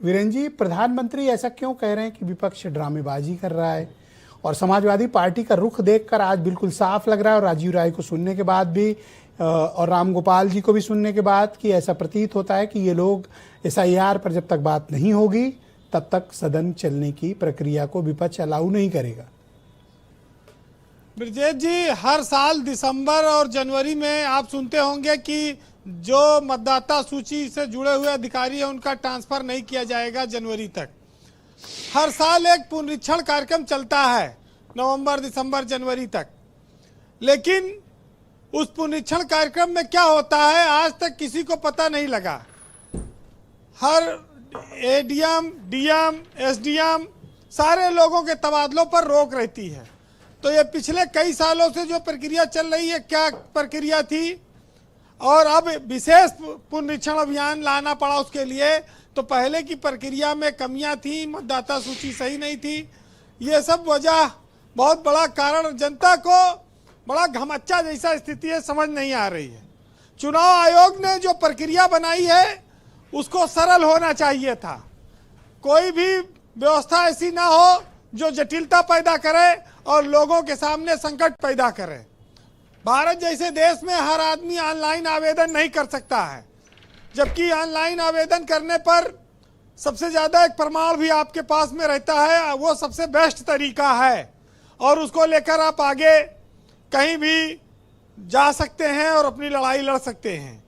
वीरेन जी, प्रधानमंत्री ऐसा क्यों कह रहे हैं कि विपक्ष ड्रामेबाजी कर रहा है? और समाजवादी पार्टी का रुख देखकर आज बिल्कुल साफ लग रहा है, और राजीव राय को सुनने के बाद भी और राम गोपाल जी को भी सुनने के बाद कि ऐसा प्रतीत होता है कि ये लोग SIR पर जब तक बात नहीं होगी तब तक सदन चलने की प्रक्रिया को विपक्ष अलाउ नहीं करेगा। ब्रजेश जी, हर साल दिसंबर और जनवरी में आप सुनते होंगे कि जो मतदाता सूची से जुड़े हुए अधिकारी हैं उनका ट्रांसफर नहीं किया जाएगा जनवरी तक। हर साल एक पुनरीक्षण कार्यक्रम चलता है नवंबर, दिसंबर, जनवरी तक। लेकिन उस पुनरीक्षण कार्यक्रम में क्या होता है आज तक किसी को पता नहीं लगा। हर ADM, DM, SDM सारे लोगों के तबादलों पर रोक रहती है। तो ये पिछले कई सालों से जो प्रक्रिया चल रही है, क्या प्रक्रिया थी, और अब विशेष पुनरीक्षण अभियान लाना पड़ा उसके लिए। तो पहले की प्रक्रिया में कमियां थी, मतदाता सूची सही नहीं थी, ये सब वजह बहुत बड़ा कारण, जनता को बड़ा घमच्चा जैसा स्थिति है, समझ नहीं आ रही है। चुनाव आयोग ने जो प्रक्रिया बनाई है उसको सरल होना चाहिए था। कोई भी व्यवस्था ऐसी ना हो जो जटिलता पैदा करे और लोगों के सामने संकट पैदा करे। भारत जैसे देश में हर आदमी ऑनलाइन आवेदन नहीं कर सकता है, जबकि ऑनलाइन आवेदन करने पर सबसे ज़्यादा एक प्रमाण भी आपके पास में रहता है, वो सबसे बेस्ट तरीका है, और उसको लेकर आप आगे कहीं भी जा सकते हैं और अपनी लड़ाई लड़ सकते हैं।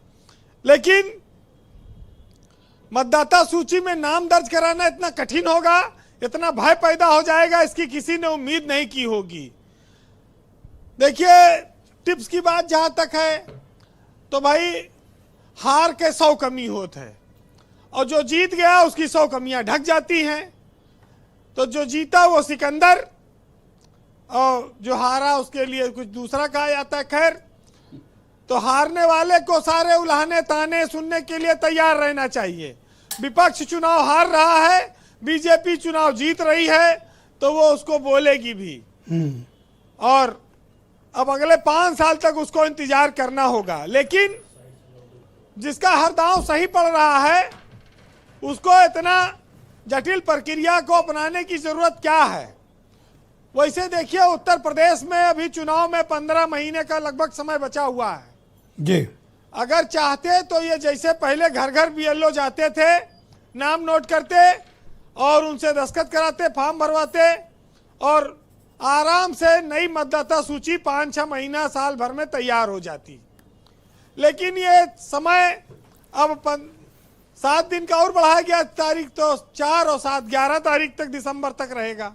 लेकिन मतदाता सूची में नाम दर्ज कराना इतना कठिन होगा, इतना भय पैदा हो जाएगा, इसकी किसी ने उम्मीद नहीं की होगी। देखिए, टिप्स की बात जहां तक है तो भाई हार के 100 कमी होते हैं, और जो जीत गया उसकी 100 कमियां ढक जाती हैं। तो जो जीता वो सिकंदर, और जो हारा उसके लिए कुछ दूसरा कहा जाता है। खैर, तो हारने वाले को सारे उल्हाने ताने सुनने के लिए तैयार रहना चाहिए। विपक्ष चुनाव हार रहा है, बीजेपी चुनाव जीत रही है, तो वो उसको बोलेगी भी, और अब अगले 5 साल तक उसको इंतजार करना होगा। लेकिन जिसका हर दांव सही पड़ रहा है उसको इतना जटिल प्रक्रिया को अपनाने की जरूरत क्या है। वैसे देखिए, उत्तर प्रदेश में अभी चुनाव में 15 महीने का लगभग समय बचा हुआ है जी। अगर चाहते तो ये जैसे पहले घर घर BLO जाते थे, नाम नोट करते और उनसे दस्तखत कराते, फॉर्म भरवाते, और आराम से नई मतदाता सूची 5-6 महीना, साल भर में तैयार हो जाती। लेकिन ये समय अब 7 दिन का और बढ़ाया गया, तारीख तो 4 और 7, 11 तारीख तक, दिसंबर तक रहेगा।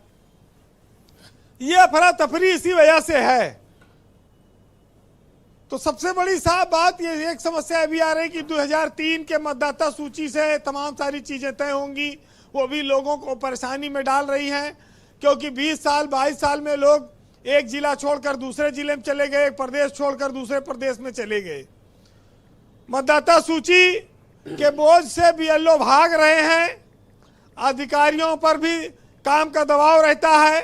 ये अफरा तफरी इसी वजह से है। तो सबसे बड़ी साफ बात ये एक समस्या अभी आ रही कि 2003 के मतदाता सूची से तमाम सारी चीजें तय होंगी, वो भी लोगों को परेशानी में डाल रही हैं, क्योंकि 20 साल 22 साल में लोग एक जिला छोड़कर दूसरे जिले में चले गए, एक प्रदेश छोड़कर दूसरे प्रदेश में चले गए। मतदाता सूची के बोझ से BLO भाग रहे हैं, अधिकारियों पर भी काम का दबाव रहता है।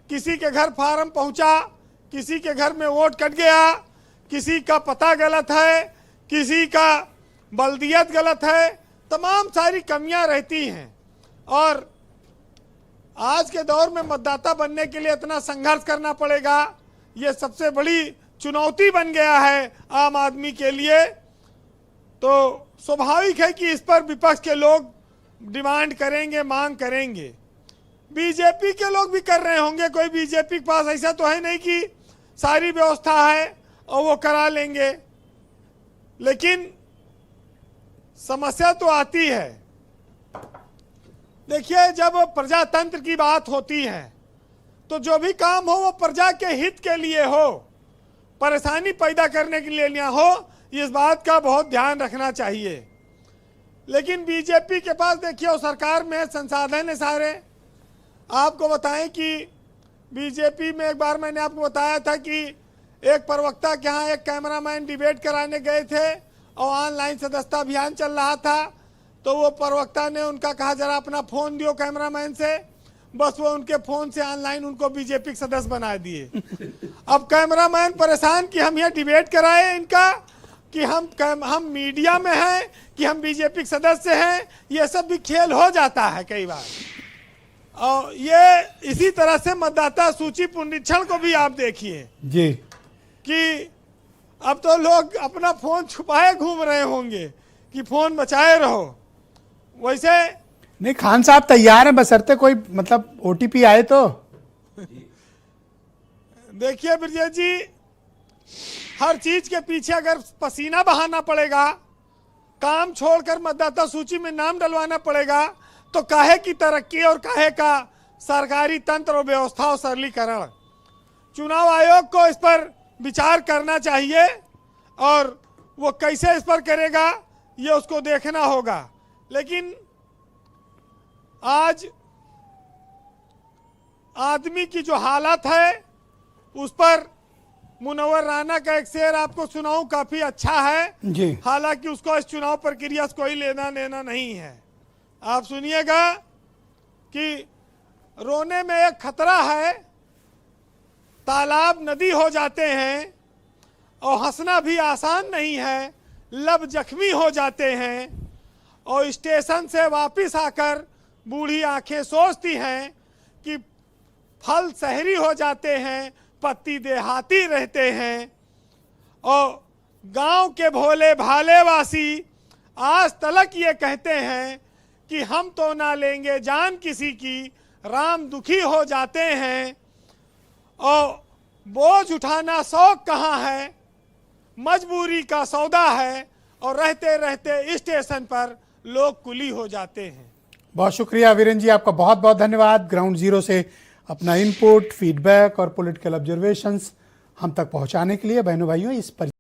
किसी के घर फार्म पहुंचा, किसी के घर में वोट कट गया, किसी का पता गलत है, किसी का बल्दियत गलत है, तमाम सारी कमियां रहती हैं। और आज के दौर में मतदाता बनने के लिए इतना संघर्ष करना पड़ेगा, ये सबसे बड़ी चुनौती बन गया है आम आदमी के लिए। तो स्वाभाविक है कि इस पर विपक्ष के लोग डिमांड करेंगे, मांग करेंगे। बीजेपी के लोग भी कर रहे होंगे, कोई बीजेपी के पास ऐसा तो है नहीं कि सारी व्यवस्था है और वो करा लेंगे। लेकिन समस्या तो आती है। देखिए, जब प्रजातंत्र की बात होती है तो जो भी काम हो वो प्रजा के हित के लिए हो, परेशानी पैदा करने के लिए ना हो, इस बात का बहुत ध्यान रखना चाहिए। लेकिन बीजेपी के पास देखिए, वो सरकार में संसाधन है सारे। आपको बताएं कि बीजेपी में एक बार मैंने आपको बताया था कि एक प्रवक्ता के यहाँ एक कैमरामैन डिबेट कराने गए थे और ऑनलाइन सदस्यता अभियान चल रहा था। तो वो प्रवक्ता ने उनका कहा, जरा अपना फ़ोन दियो कैमरामैन से। बस वो उनके फ़ोन से ऑनलाइन उनको बीजेपी के सदस्य बना दिए। अब कैमरामैन परेशान कि हम यहाँ डिबेट कराए इनका, कि हम मीडिया में हैं कि हम बीजेपी के सदस्य हैं, ये सब भी खेल हो जाता है कई बार। और ये इसी तरह से मतदाता सूची पुनरीक्षण को भी आप देखिए जी कि अब तो लोग अपना फोन छुपाए घूम रहे होंगे कि फोन बचाए रहो। वैसे नहीं, खान साहब तैयार हैं, बशर्ते कोई मतलब ओटीपी आए तो। देखिए ब्रजेश जी, हर चीज के पीछे अगर पसीना बहाना पड़ेगा, काम छोड़कर मतदाता सूची में नाम डलवाना पड़ेगा, तो काहे की तरक्की और काहे का सरकारी तंत्र और व्यवस्था और सरलीकरण। चुनाव आयोग को इस पर विचार करना चाहिए और वो कैसे इस पर करेगा ये उसको देखना होगा। लेकिन आज आदमी की जो हालत है उस पर मुनव्वर राना का एक शेर आपको सुनाऊं, काफी अच्छा है जी। हालांकि उसको इस चुनाव प्रक्रिया से कोई लेना देना नहीं है। आप सुनिएगा कि रोने में एक खतरा है, तालाब नदी हो जाते हैं और हंसना भी आसान नहीं है, लब जख्मी हो जाते हैं और स्टेशन से वापस आकर बूढ़ी आंखें सोचती हैं कि फल शहरी हो जाते हैं, पत्ती देहाती रहते हैं। और गांव के भोले भाले वासी आज तलक ये कहते हैं कि हम तो ना लेंगे जान किसी की, राम दुखी हो जाते हैं। और बोझ उठाना शौक कहाँ है, मजबूरी का सौदा है, और रहते रहते स्टेशन पर लोग कुली हो जाते हैं। बहुत शुक्रिया वीरेंद्र जी, आपका बहुत बहुत धन्यवाद। ग्राउंड जीरो से अपना इनपुट, फीडबैक और पॉलिटिकल ऑब्जर्वेशंस हम तक पहुंचाने के लिए। बहनों भाइयों, इस पर